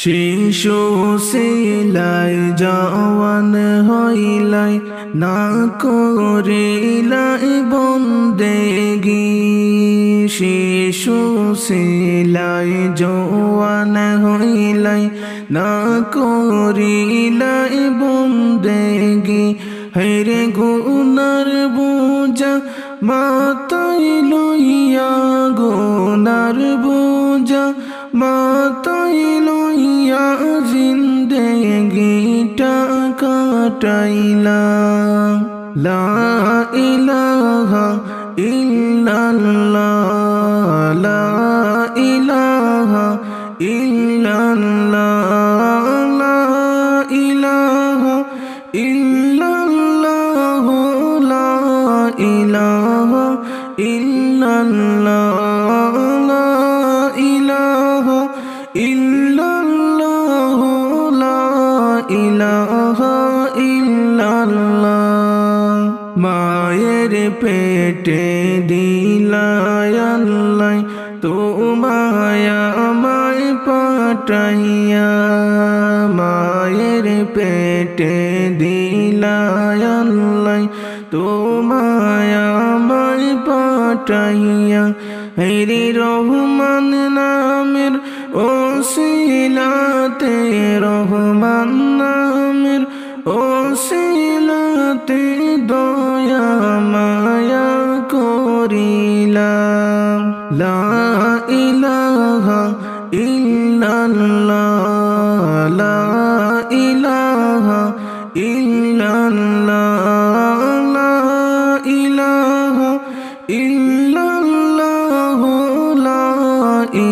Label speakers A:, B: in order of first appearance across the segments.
A: শিশু ছিলাই জওয়ান হইলাই না করিলাই বন্দেগি। শিশু ছিলাই জওয়ান হইলাই না করিলাই বন্দেগি। হেরে গুনার বোঝা মাথায় লইয়া, গুনার বোঝা মাথায় লইয়া জিন্দেগিটা কাটাইলাম। লা ইলাহা ইল্লাল্লাহ, লা ইলাহা ইল্লাল্লাহ, লা ইলাহা ইল্লাল্লাহ, লা ইলাহা ইল্লাল্লাহ, লা ইলাহা ইল্লাল্লাহ, লা ইলাহা ইল্লাল্লাহ। মায়ের পেটে দিলাই আল্লাহ তোমায় আমায় পাঠাইয়া। মায়ের পেটে দিলাই আল্লাহ তোমায় আমায় পাঠাইয়া। হেরে রহমান নামের ওসিলাতে, রহমান নামের ওসিলাতে দয়া মায়া করিলাম। লা ইলাহা ইল্লাল্লাহ, লা ইলাহা ইল্লাল্লাহ, লা ইলাহা ইল্লাল্লাহ, লা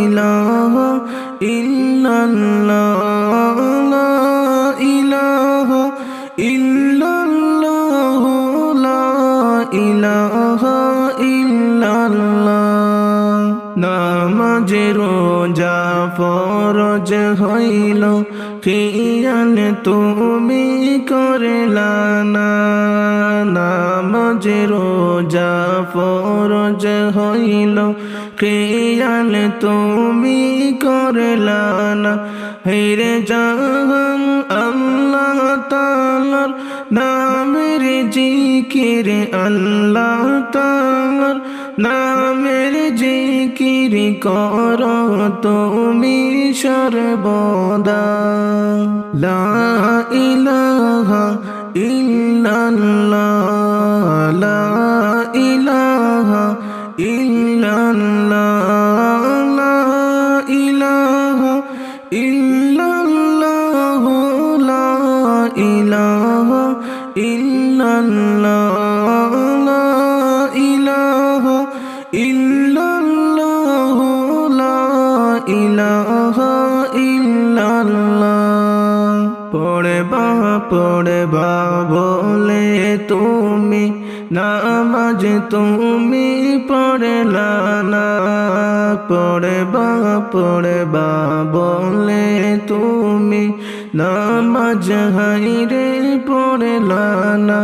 A: ইলাহা ইল্লাল্লাহ, লা ইলাহা ইল্লাল্লাহ, লা ইলাহা ইল্লাল্লাহ। নামাজ রোজা ফরজ হইল খিয়াল তুমি করলা না। নামাজ রোজা ফরজ হইল খিয়াল তুমি করলা না। হেরে জাহান আল্লাহ তাআলার নামের জিকির, আল্লাহ তাআলার নামের জিকির করো তুমি সর্বদা। লা ইলাহা ইল্লাল্লাহ, লা ইলাহা ইল্লাল্লাহ, লা ইলাহা ইল্লাল্লাহ, লা ইলাহা ইল্লাল্লাহ, লা ইলাহা ইল্লাল্লাহ, লা ইলাহা ইল্লাল্লাহ। পড়বা পড়বা বলে তুমি নামাজ তুমি পড়লা না। পড়বা পড়বা বলে তুমি নামাজ হাইরে পড়লা না।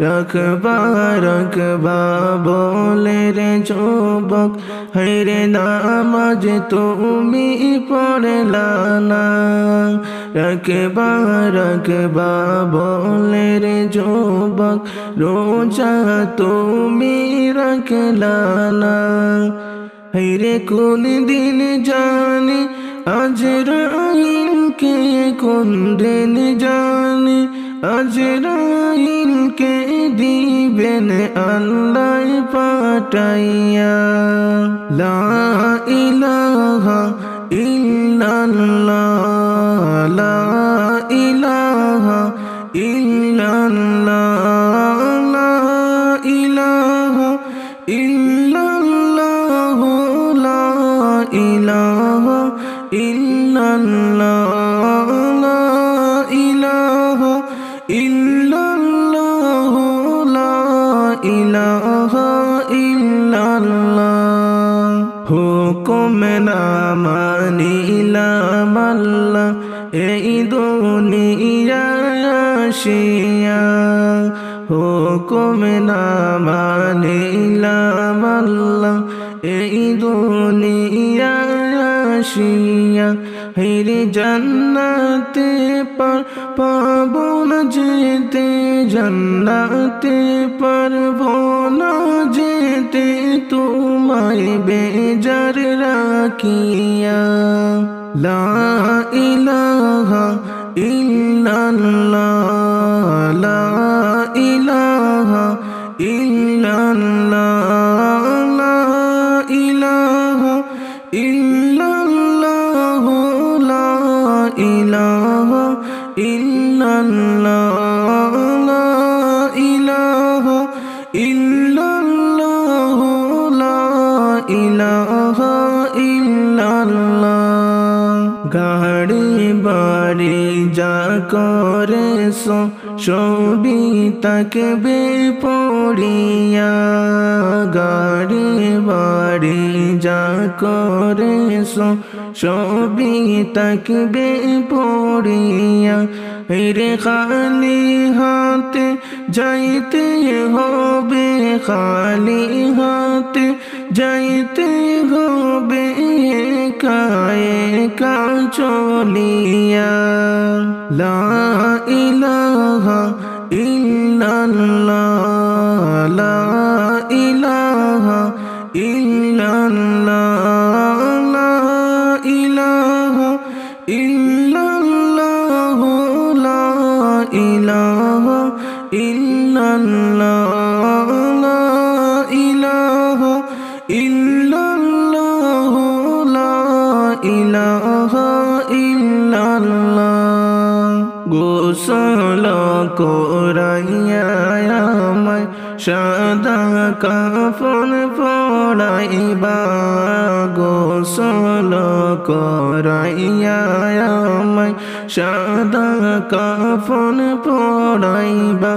A: রাখবা রাখবা বলে রে যুবক হাইরে নামাজ তুমি পড়লা না। রাখবা রাখবা বলে রে যুবক রোজা তুমি রাখলা না। হাইরে কোন দিন জানি আজরাইলকে, কোন দিন জানি আজরাইলকে দিবেন আল্লাহ পাঠাইয়া। লা ইলাহা ইল্লাল্লাহ, লা ইলাহা ইল্লাল্লাহ, লা ইলাহা ইল্লাল্লাহ, লা ইলাহা ইল্লাল্লাহ, লা ইলাহা ইল্লাল্লাহ, লা ইলাহা ইল্লাল্লাহ। হুকুম না মানিলাম আল্লাহ এই দুনিয়ায় আসিয়া। হুকুম না মানিলাম আল্লাহ এই দুনিয়ায় আসিয়া। হেরে জান্নাতে পাবো না যেতে, জান্নাতে পারবো না যেতে তোমায় বেজার রাখিয়া। লা ইলাহা ইল্লাল্লাহ, লা ইলাহা ইল্লাল্লাহ, লা ইলাহা ইল্লাল্লাহ, লা ইলাহা ইল্লাল্লাহ, লা ইলাহা ইল্লাল্লাহ, লা ইলাহা ইল্লাল্লাহ। গাড়ি বাড়ি যা করেছো সবই তাকবে পড়িয়া, গাড়ি বাড়ি যা করেছো সবই তাকবে পড়িয়া। হেরে খালি হাতে যাইতে হবে, খালি হাতে যাইতে হবে, একা একা চলিয়া। লা ইলাহা ইল্লাল্লাহ, লা ইলাহা ইল্লাল্লাহ, লা ইলাহা ইল্লাল্লাহ, লা ইলাহা ইল্লাল্লাহ, লা ইলাহা ইল্লাল্লাহ, লা ইলাহা ইল্লাল্লাহ। গোসল করাইয়া আমায় সাদা কাফন পরাইবা, গোসল করাইয়া আমায় সাদা কাফন পরাইবা।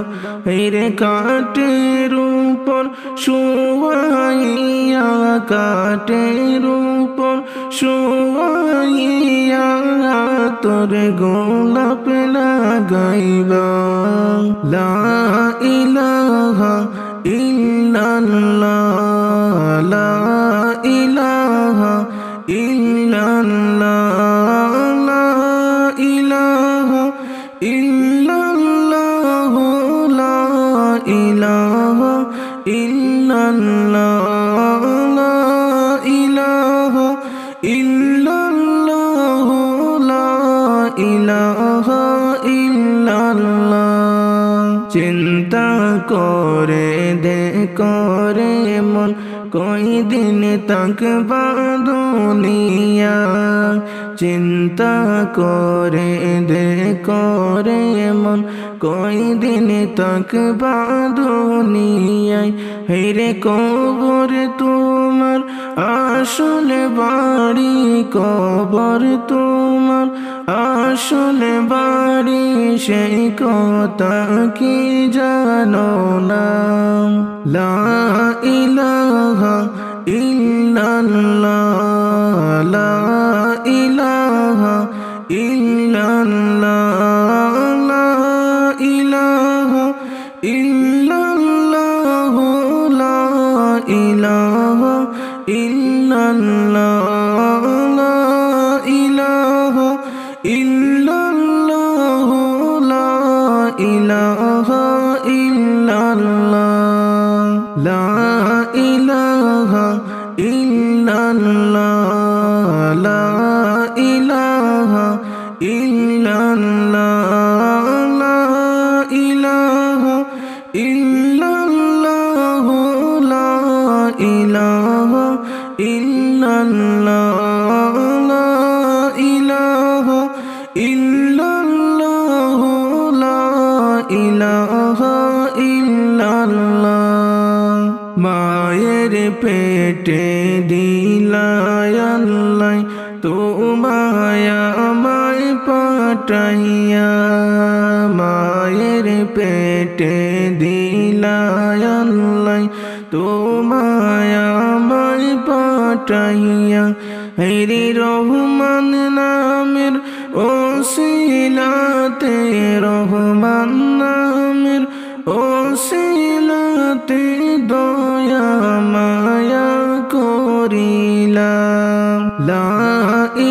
A: হেরে কাঠের উপর শুয়াইয়া, কাঠের উপর শুয়াইয়া তোর গোলাপ লাগাইবা। লা ইলাহা ইল্লাল্লাহ, লা ইলাহা ইল্লাল্লাহ, লা ইলাহা ইল্লাল্লাহ, লা ইলাহা ইল্লাল্লাহ, লা ইলাহা ইল্লাল্লাহ, লা ইলাহা ইল্লাল্লাহ। চিন্তা করে করে মন কই দিন তাকবা দুনিয়া, চিন্তা করে করে মন কই দিন তাকবা দুনিয়ায়। হেরে কবর তোমার আসল বাড়ি, কবর তোমার আসল বাড়ি, সেই কথা কি জানো না। লা ইলাহা ইল্লাল্লাহ, লা ইলাহা ইল্লাল্লাহ, লা ইলাহা ইল্লাল্লাহ, লা ইলাহা ইল্লাল্লাহ, লা ইলাহা ইল্লাল্লাহ, লা ইলাহা ইল্লাল্লাহ, লা ইলাহা ইল্লাল্লাহ, লা ইলাহা ইল্লাল্লাহ, লা ইলাহা ইল্লাল্লাহ, লা ইলাহা ইল্লাল্লাহ, লা ইলাহা ইল্লাল্লাহ, লা ইলাহা ইল্লাল্লাহ। মায়ের পেটে দিলায় আল্লাহ তোমায় আমায় পাঠাইয়া, মায়ের পেটে দিলায় আল্লাহ তোমায় আমায় পাঠাইয়া। হেরি রহমান নামের ওসিলাতে, রহমান নামের ওসিলাতে দয়া মায়া করিলাম। লা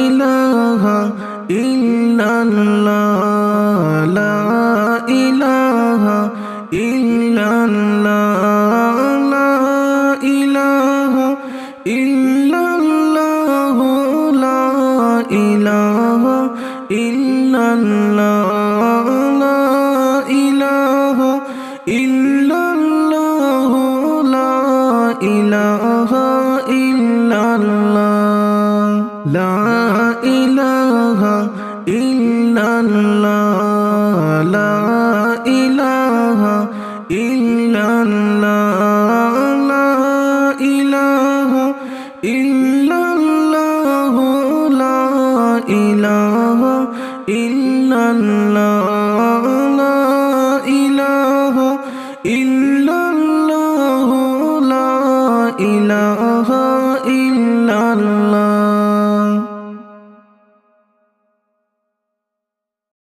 A: ইলাহা ইল্লাল্লাহ লা ইলাহা ইল্লাল্লাহ লা ইলাহা ইল্লাল্লাহ লা ইলাহা ইল্লাল্লাহ লা ইলাহা ইল্লাল্লাহ লা ইলাহা ইল্লাল্লাহ লা ইলাহা ইল্লাল্লাহ লা ইলাহা ইল্লাল্লাহ লা ইলাহা ইল্লাল্লাহ লা ইলাহা ইল্লাল্লাহ লা